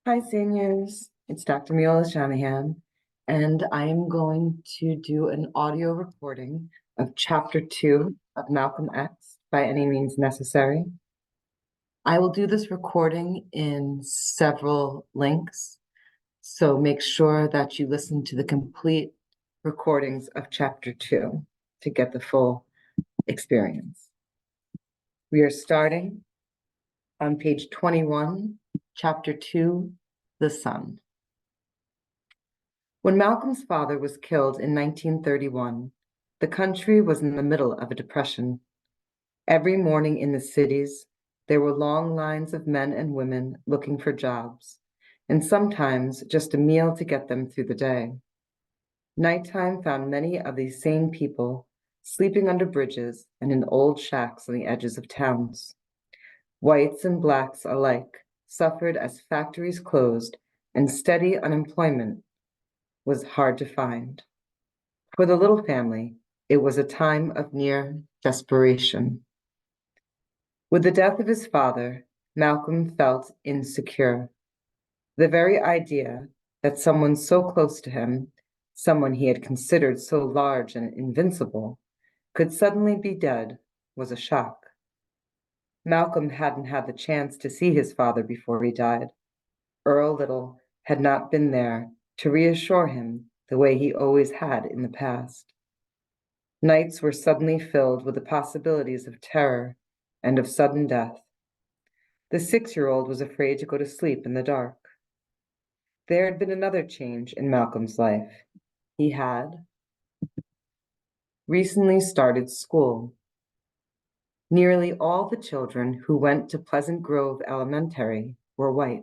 Hi, seniors. It's Dr. Miola Shanahan, and I am going to do an audio recording of Chapter 2 of Malcolm X, By Any Means Necessary. I will do this recording in several links, so make sure that you listen to the complete recordings of Chapter 2 to get the full experience. We are starting on page 21, Chapter 2, The Sun. When Malcolm's father was killed in 1931, the country was in the middle of a depression. Every morning in the cities, there were long lines of men and women looking for jobs, and sometimes just a meal to get them through the day. Nighttime found many of these same people sleeping under bridges and in old shacks on the edges of towns. Whites and blacks alike suffered as factories closed and steady unemployment was hard to find. For the little family, it was a time of near desperation. With the death of his father, Malcolm felt insecure. The very idea that someone so close to him, someone he had considered so large and invincible, could suddenly be dead was a shock. Malcolm hadn't had the chance to see his father before he died. Earl Little had not been there to reassure him the way he always had in the past. Nights were suddenly filled with the possibilities of terror and of sudden death. The 6-year-old was afraid to go to sleep in the dark. There had been another change in Malcolm's life. He had recently started school. Nearly all the children who went to Pleasant Grove Elementary were white.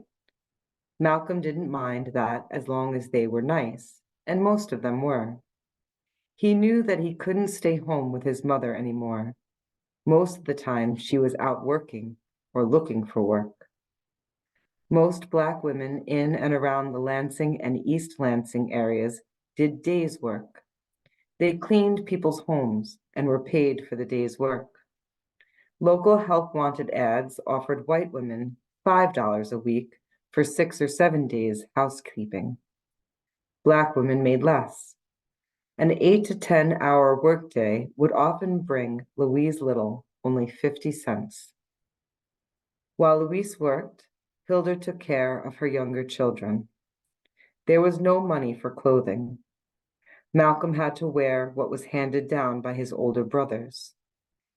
Malcolm didn't mind that as long as they were nice, and most of them were. He knew that he couldn't stay home with his mother anymore. Most of the time, she was out working or looking for work. Most Black women in and around the Lansing and East Lansing areas did days' work. They cleaned people's homes and were paid for the day's work. Local help wanted ads offered white women $5 a week for 6 or 7 days housekeeping. Black women made less. An 8 to 10-hour workday would often bring Louise Little only 50 cents. While Louise worked, Hilda took care of her younger children. There was no money for clothing. Malcolm had to wear what was handed down by his older brothers,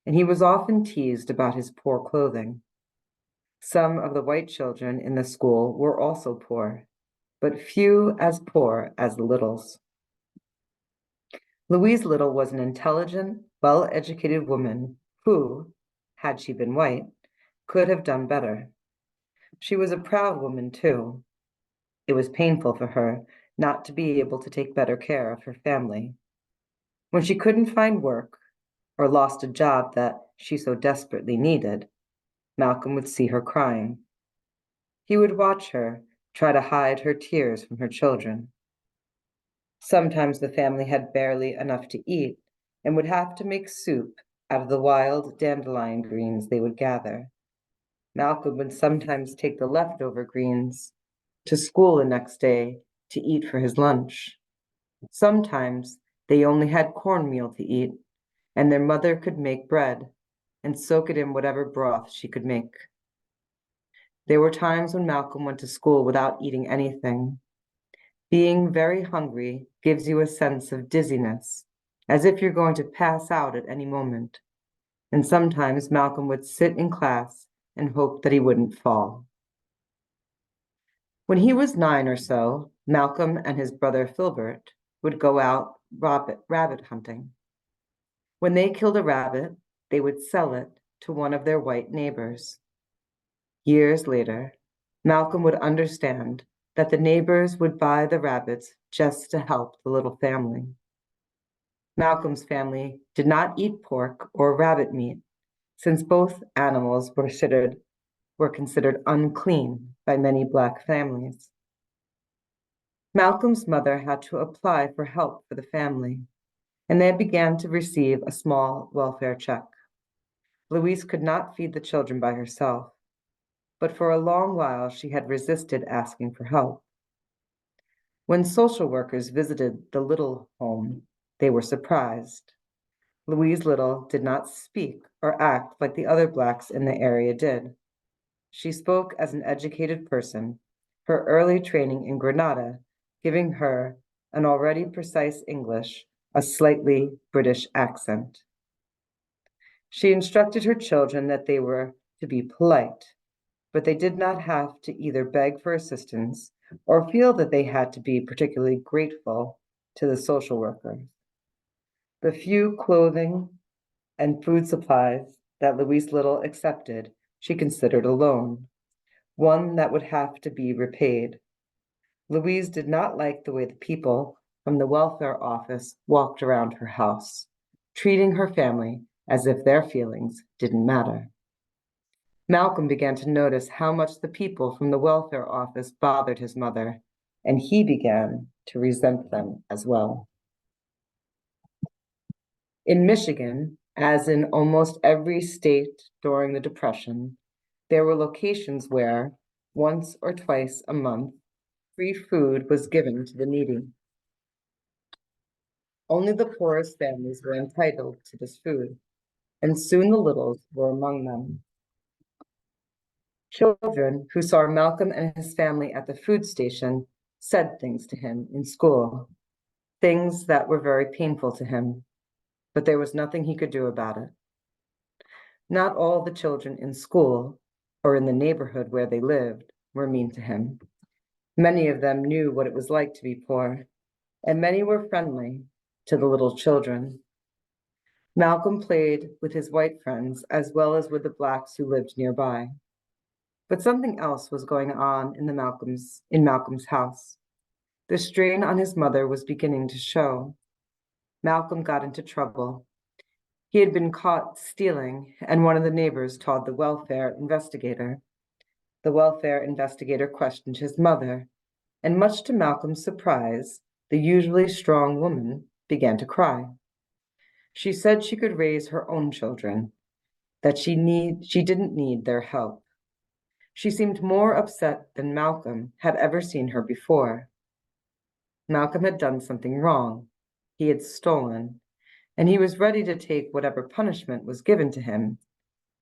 and he was often teased about his poor clothing. Some of the white children in the school were also poor, but few as poor as the Littles. Louise Little was an intelligent, well-educated woman who, had she been white, could have done better. She was a proud woman, too. It was painful for her not to be able to take better care of her family. When she couldn't find work or lost a job that she so desperately needed, Malcolm would see her crying. He would watch her try to hide her tears from her children. Sometimes the family had barely enough to eat and would have to make soup out of the wild dandelion greens they would gather. Malcolm would sometimes take the leftover greens to school the next day to eat for his lunch. Sometimes they only had cornmeal to eat, and their mother could make bread and soak it in whatever broth she could make. There were times when Malcolm went to school without eating anything. Being very hungry gives you a sense of dizziness, as if you're going to pass out at any moment. And sometimes Malcolm would sit in class and hope that he wouldn't fall. When he was 9 or so, Malcolm and his brother Filbert would go out rabbit hunting. When they killed a rabbit, they would sell it to one of their white neighbors. Years later, Malcolm would understand that the neighbors would buy the rabbits just to help the little family. Malcolm's family did not eat pork or rabbit meat, since both animals were considered unclean by many Black families. Malcolm's mother had to apply for help for the family, and they began to receive a small welfare check. Louise could not feed the children by herself. but for a long while she had resisted asking for help. When social workers visited the Little home, they were surprised. Louise Little did not speak or act like the other Blacks in the area did. She spoke as an educated person, her early training in Grenada giving her an already precise English, a slightly British accent. She instructed her children that they were to be polite, but they did not have to either beg for assistance or feel that they had to be particularly grateful to the social worker. The few clothing and food supplies that Louise Little accepted, she considered a loan, one that would have to be repaid. Louise did not like the way the people from the welfare office walked around her house, treating her family as if their feelings didn't matter. Malcolm began to notice how much the people from the welfare office bothered his mother, and he began to resent them as well. In Michigan, as in almost every state during the Depression, there were locations where, once or twice a month, free food was given to the needy. Only the poorest families were entitled to this food, and soon the Littles were among them. Children who saw Malcolm and his family at the food station said things to him in school, things that were very painful to him, but there was nothing he could do about it. Not all the children in school or in the neighborhood where they lived were mean to him. Many of them knew what it was like to be poor, and many were friendly to the little children. Malcolm played with his white friends as well as with the Blacks who lived nearby. But something else was going on in Malcolm's house. The strain on his mother was beginning to show. Malcolm got into trouble. He had been caught stealing, and one of the neighbors told the welfare investigator. The welfare investigator questioned his mother, and much to Malcolm's surprise, the usually strong woman began to cry. She said she could raise her own children, that she didn't need their help. She seemed more upset than Malcolm had ever seen her before. Malcolm had done something wrong. He had stolen, and he was ready to take whatever punishment was given to him,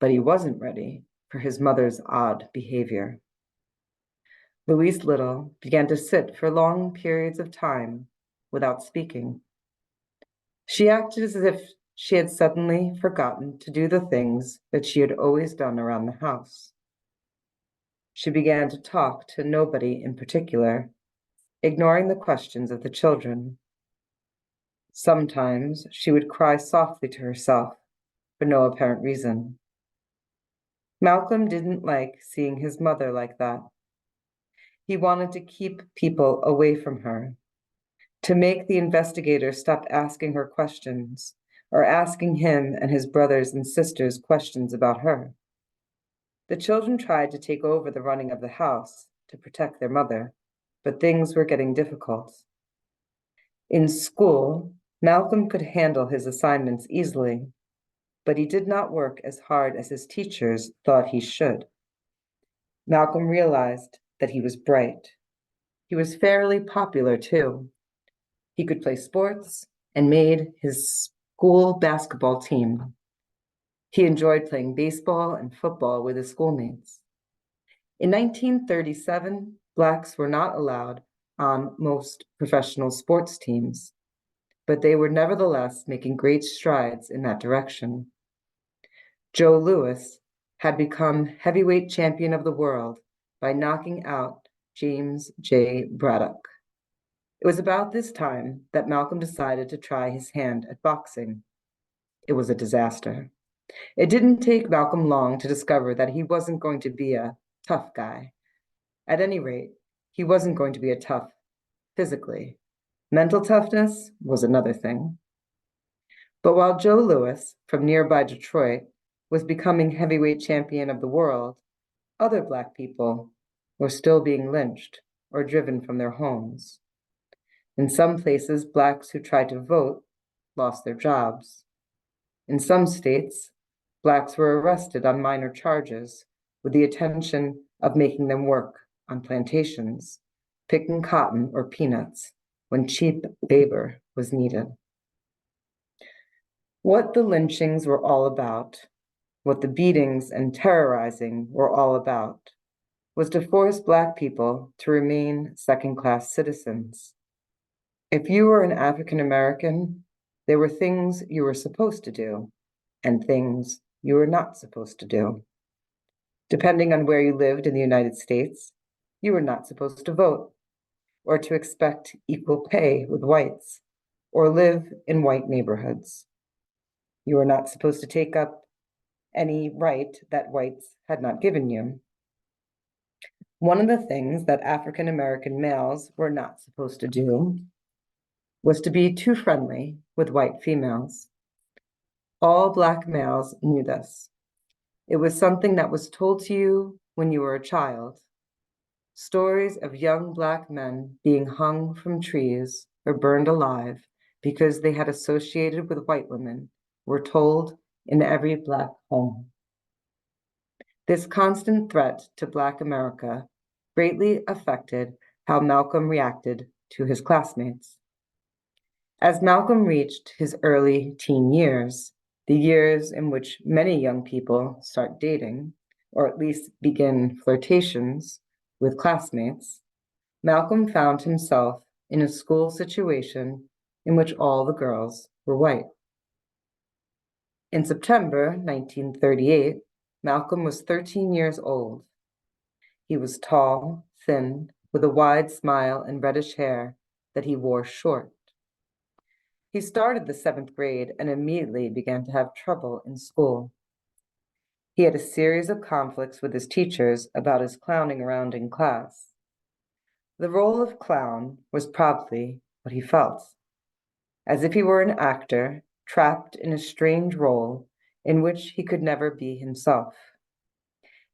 but he wasn't ready for his mother's odd behavior. Louise Little began to sit for long periods of time without speaking. She acted as if she had suddenly forgotten to do the things that she had always done around the house. She began to talk to nobody in particular, ignoring the questions of the children. Sometimes she would cry softly to herself for no apparent reason. Malcolm didn't like seeing his mother like that. He wanted to keep people away from her, to make the investigator stop asking her questions or asking him and his brothers and sisters questions about her. The children tried to take over the running of the house to protect their mother, but things were getting difficult. In school, Malcolm could handle his assignments easily, but he did not work as hard as his teachers thought he should. Malcolm realized that he was bright. He was fairly popular too. He could play sports and made his school basketball team. He enjoyed playing baseball and football with his schoolmates. In 1937, Blacks were not allowed on most professional sports teams, but they were nevertheless making great strides in that direction. Joe Louis had become heavyweight champion of the world by knocking out James J. Braddock. It was about this time that Malcolm decided to try his hand at boxing. It was a disaster. It didn't take Malcolm long to discover that he wasn't going to be a tough guy. At any rate, he wasn't going to be a tough physically. Mental toughness was another thing. But while Joe Louis, from nearby Detroit, was becoming heavyweight champion of the world, other Black people were still being lynched or driven from their homes. In some places, Blacks who tried to vote lost their jobs. In some states, Blacks were arrested on minor charges with the intention of making them work on plantations, picking cotton or peanuts when cheap labor was needed. What the lynchings were all about, what the beatings and terrorizing were all about, was to force Black people to remain second-class citizens. If you were an African American, there were things you were supposed to do and things you were not supposed to do. Depending on where you lived in the United States, you were not supposed to vote or to expect equal pay with whites or live in white neighborhoods. You were not supposed to take up any right that whites had not given you. One of the things that African American males were not supposed to do was to be too friendly with white females. All Black males knew this. It was something that was told to you when you were a child. Stories of young Black men being hung from trees or burned alive because they had associated with white women were told in every Black home. This constant threat to Black America greatly affected how Malcolm reacted to his classmates. As Malcolm reached his early teen years, the years in which many young people start dating, or at least begin flirtations with classmates, Malcolm found himself in a school situation in which all the girls were white. In September 1938, Malcolm was 13 years old. He was tall, thin, with a wide smile and reddish hair that he wore short. He started the 7th grade and immediately began to have trouble in school. He had a series of conflicts with his teachers about his clowning around in class. The role of clown was probably what he felt, as if he were an actor trapped in a strange role in which he could never be himself.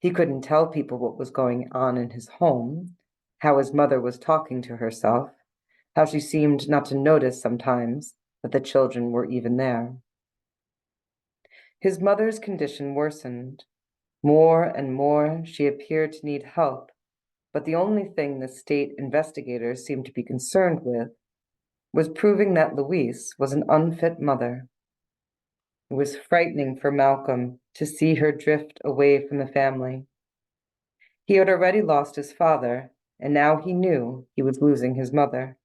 He couldn't tell people what was going on in his home, how his mother was talking to herself, how she seemed not to notice sometimes that the children were even there. His mother's condition worsened. More and more, she appeared to need help, but the only thing the state investigators seemed to be concerned with was proving that Louise was an unfit mother. It was frightening for Malcolm to see her drift away from the family. He had already lost his father, and now he knew he was losing his mother.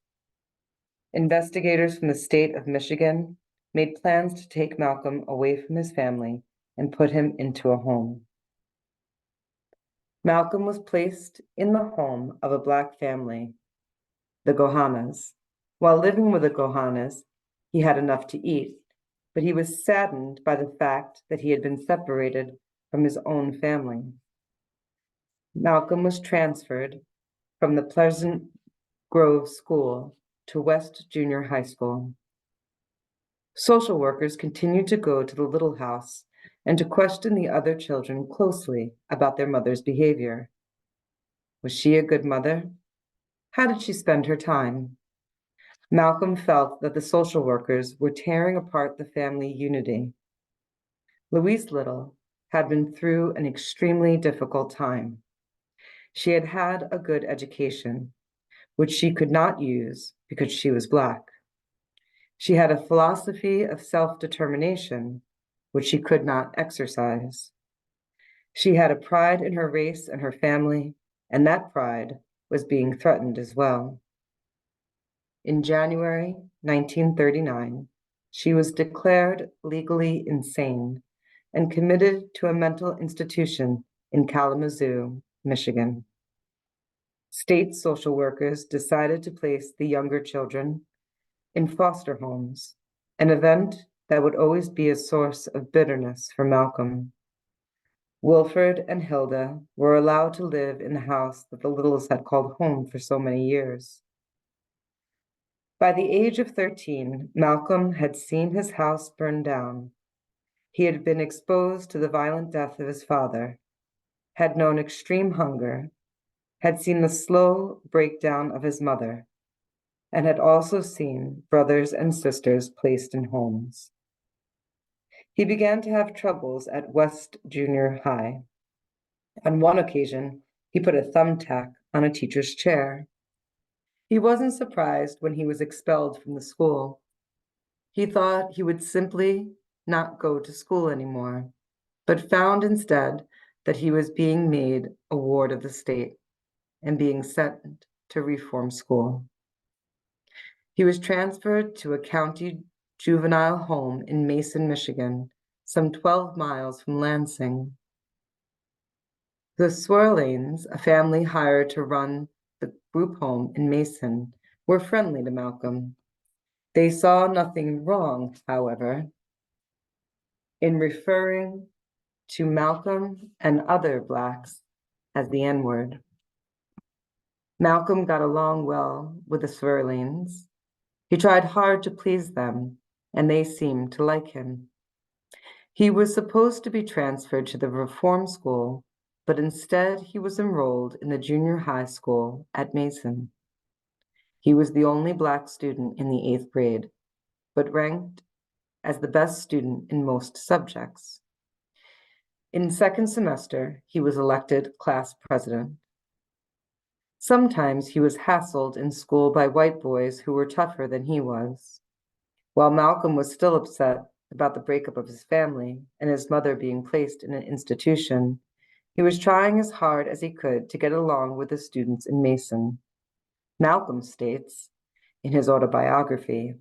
Investigators from the state of Michigan made plans to take Malcolm away from his family and put him into a home. Malcolm was placed in the home of a Black family, the Gohanas. While living with the Gohanas, he had enough to eat, but he was saddened by the fact that he had been separated from his own family. Malcolm was transferred from the Pleasant Grove School to West Junior High School. Social workers continued to go to the little house and to question the other children closely about their mother's behavior. Was she a good mother? How did she spend her time? Malcolm felt that the social workers were tearing apart the family unity. Louise Little had been through an extremely difficult time. She had had a good education, which she could not use because she was Black. She had a philosophy of self-determination, which she could not exercise. She had a pride in her race and her family, and that pride was being threatened as well. In January 1939, she was declared legally insane and committed to a mental institution in Kalamazoo, Michigan. State social workers decided to place the younger children in foster homes, an event that would always be a source of bitterness for Malcolm. Wilfred and Hilda were allowed to live in the house that the Littles had called home for so many years. By the age of 13, Malcolm had seen his house burn down. He had been exposed to the violent death of his father, had known extreme hunger, had seen the slow breakdown of his mother, and had also seen brothers and sisters placed in homes. He began to have troubles at West Junior High. On one occasion, he put a thumbtack on a teacher's chair. He wasn't surprised when he was expelled from the school. He thought he would simply not go to school anymore, but found instead that he was being made a ward of the state and being sent to reform school. He was transferred to a county juvenile home in Mason, Michigan, some 12 miles from Lansing. The Swirlanes, a family hired to run the group home in Mason, were friendly to Malcolm. They saw nothing wrong, however, in referring to Malcolm and other Blacks as the N-word. Malcolm got along well with the Swirlanes. He tried hard to please them, and they seemed to like him. He was supposed to be transferred to the reform school, but instead he was enrolled in the junior high school at Mason. He was the only Black student in the 8th grade, but ranked as the best student in most subjects. In second semester, he was elected class president. Sometimes he was hassled in school by white boys who were tougher than he was. While Malcolm was still upset about the breakup of his family and his mother being placed in an institution, he was trying as hard as he could to get along with the students in Mason. Malcolm states in his autobiography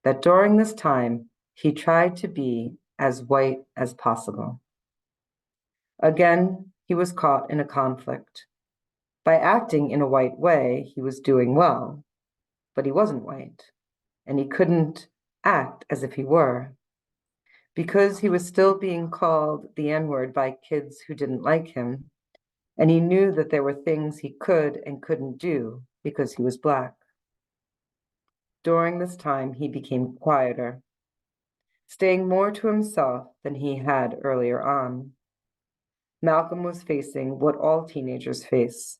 that during this time, he tried to be as white as possible. Again, he was caught in a conflict. By acting in a white way, he was doing well, but he wasn't white, and he couldn't act as if he were. Because he was still being called the N-word by kids who didn't like him, and he knew that there were things he could and couldn't do because he was Black. During this time, he became quieter, staying more to himself than he had earlier on. Malcolm was facing what all teenagers face,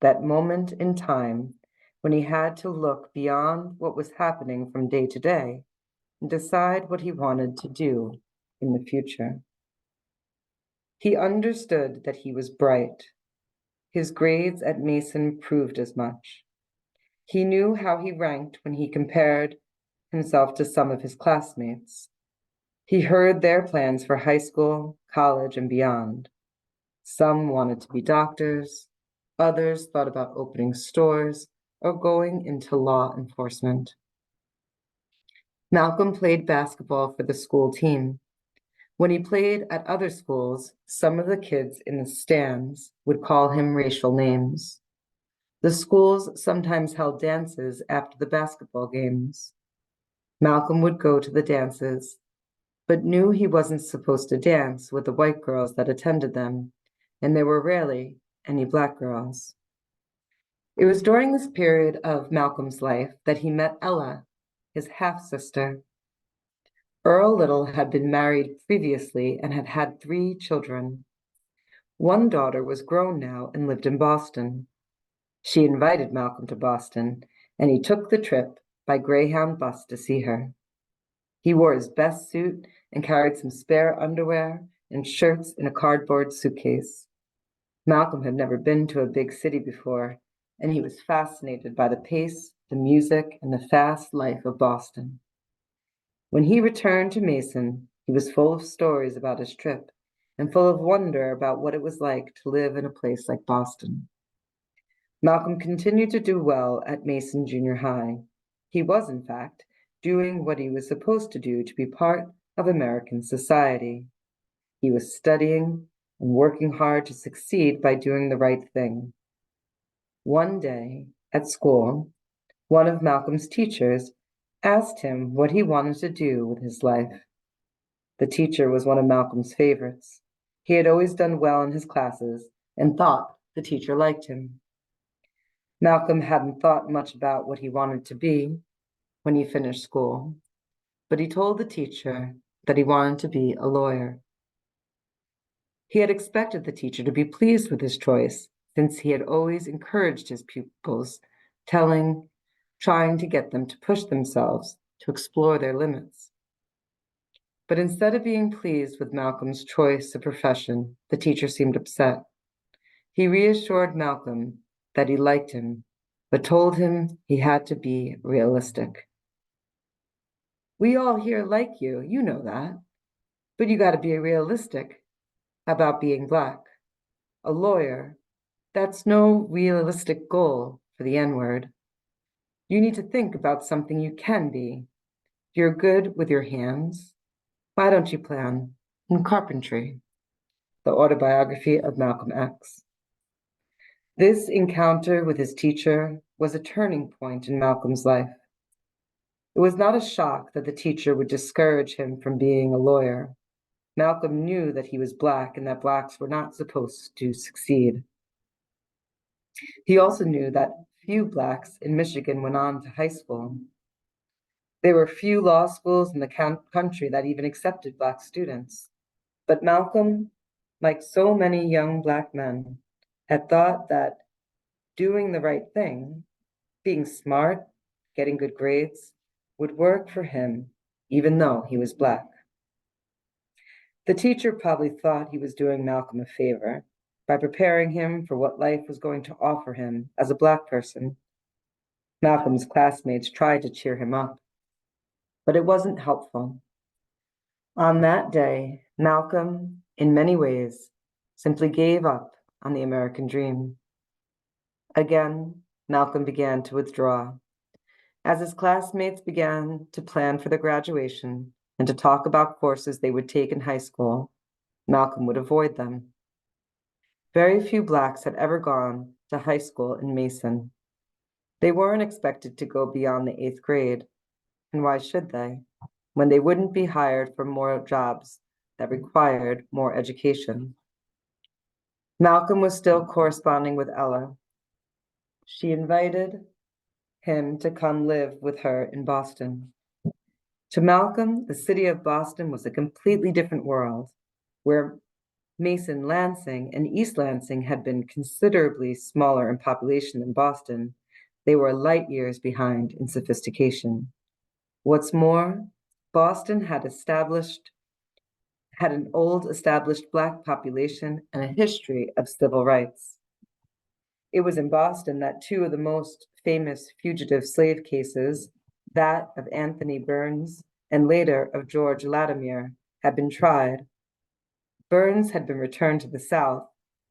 that moment in time when he had to look beyond what was happening from day to day and decide what he wanted to do in the future. He understood that he was bright. His grades at Mason proved as much. He knew how he ranked when he compared himself to some of his classmates. He heard their plans for high school, college, and beyond. Some wanted to be doctors, others thought about opening stores or going into law enforcement. Malcolm played basketball for the school team. When he played at other schools, some of the kids in the stands would call him racial names. The schools sometimes held dances after the basketball games. Malcolm would go to the dances, but knew he wasn't supposed to dance with the white girls that attended them, and there were rarely any Black girls. It was during this period of Malcolm's life that he met Ella, his half-sister. Earl Little had been married previously and had had 3 children. One daughter was grown now and lived in Boston. She invited Malcolm to Boston, and he took the trip by Greyhound bus to see her. He wore his best suit and carried some spare underwear and shirts in a cardboard suitcase. Malcolm had never been to a big city before, and he was fascinated by the pace, the music, and the fast life of Boston. When he returned to Mason, he was full of stories about his trip and full of wonder about what it was like to live in a place like Boston. Malcolm continued to do well at Mason Junior High. He was, in fact, doing what he was supposed to do to be part of American society. He was studying and working hard to succeed by doing the right thing. One day at school, one of Malcolm's teachers asked him what he wanted to do with his life. The teacher was one of Malcolm's favorites. He had always done well in his classes and thought the teacher liked him. Malcolm hadn't thought much about what he wanted to be when he finished school, but he told the teacher that he wanted to be a lawyer. He had expected the teacher to be pleased with his choice, since he had always encouraged his pupils, trying to get them to push themselves, to explore their limits. But instead of being pleased with Malcolm's choice of profession, the teacher seemed upset. He reassured Malcolm that he liked him, but told him he had to be realistic. We all here like you, you know that, but you got to be realistic about being Black. A lawyer, that's no realistic goal for the N-word. You need to think about something you can be. You're good with your hands. Why don't you plan in carpentry? The autobiography of Malcolm X. This encounter with his teacher was a turning point in Malcolm's life. It was not a shock that the teacher would discourage him from being a lawyer. Malcolm knew that he was Black and that Blacks were not supposed to succeed. He also knew that few Blacks in Michigan went on to high school. There were few law schools in the country that even accepted Black students. But Malcolm, like so many young Black men, had thought that doing the right thing, being smart, getting good grades, would work for him, even though he was Black. The teacher probably thought he was doing Malcolm a favor by preparing him for what life was going to offer him as a Black person. Malcolm's classmates tried to cheer him up, but it wasn't helpful. On that day, Malcolm, in many ways, simply gave up on the American dream. Again, Malcolm began to withdraw. As his classmates began to plan for their graduation and to talk about courses they would take in high school, Malcolm would avoid them. Very few Blacks had ever gone to high school in Mason. They weren't expected to go beyond the 8th grade, and why should they, when they wouldn't be hired for more jobs that required more education? Malcolm was still corresponding with Ella. She invited him to come live with her in Boston. To Malcolm, the city of Boston was a completely different world, where Mason, Lansing, and East Lansing had been considerably smaller in population than Boston. They were light years behind in sophistication. What's more, Boston had an old established Black population and a history of civil rights. It was in Boston that two of the most famous fugitive slave cases, that of Anthony Burns and later of George Latimer, had been tried. Burns had been returned to the South,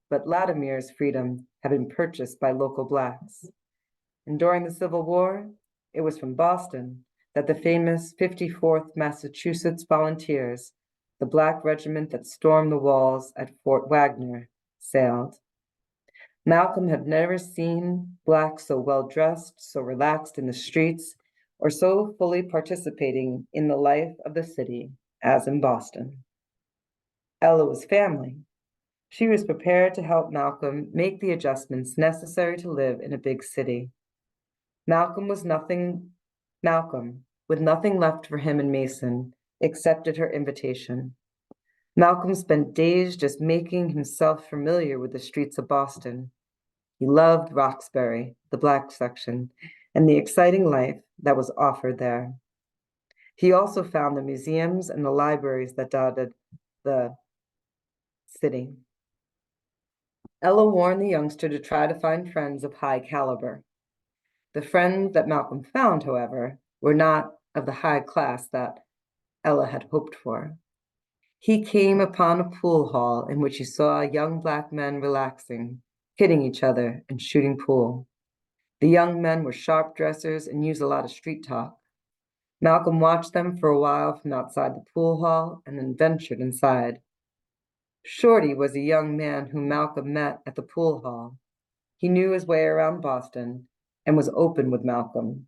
but Latimer's freedom had been purchased by local Blacks. And during the Civil War, it was from Boston that the famous 54th Massachusetts Volunteers, the Black regiment that stormed the walls at Fort Wagner, sailed. Malcolm had never seen Blacks so well-dressed, so relaxed in the streets, or so fully participating in the life of the city as in Boston. Ella was family. She was prepared to help Malcolm make the adjustments necessary to live in a big city. Malcolm, with nothing left for him in Mason, accepted her invitation. Malcolm spent days just making himself familiar with the streets of Boston. He loved Roxbury, the Black section, and the exciting life that was offered there. He also found the museums and the libraries that dotted the city. Ella warned the youngster to try to find friends of high caliber. The friends that Malcolm found, however, were not of the high class that Ella had hoped for. He came upon a pool hall in which he saw young Black men relaxing, hitting each other, and shooting pool. The young men were sharp dressers and used a lot of street talk. Malcolm watched them for a while from outside the pool hall and then ventured inside. Shorty was a young man whom Malcolm met at the pool hall. He knew his way around Boston and was open with Malcolm.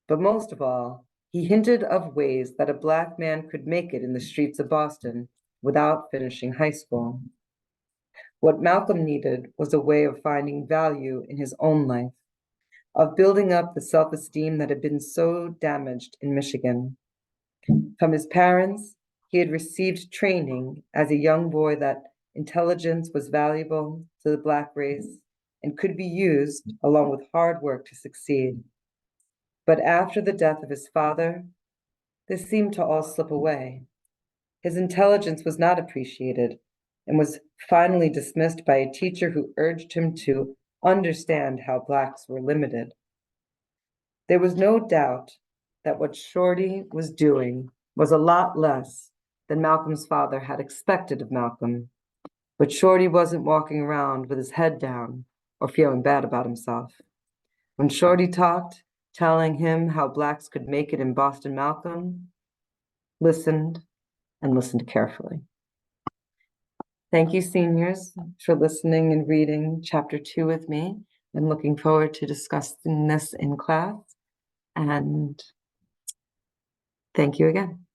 But most of all, he hinted of ways that a Black man could make it in the streets of Boston without finishing high school. What Malcolm needed was a way of finding value in his own life, of building up the self-esteem that had been so damaged in Michigan. From his parents, he had received training as a young boy that intelligence was valuable to the Black race and could be used along with hard work to succeed. But after the death of his father, this seemed to all slip away. His intelligence was not appreciated, and was finally dismissed by a teacher who urged him to understand how Blacks were limited. There was no doubt that what Shorty was doing was a lot less than Malcolm's father had expected of Malcolm, but Shorty wasn't walking around with his head down or feeling bad about himself. When Shorty talked, telling him how Blacks could make it in Boston, Malcolm listened and listened carefully. Thank you, seniors, for listening and reading chapter 2 with me. I'm looking forward to discussing this in class. And thank you again.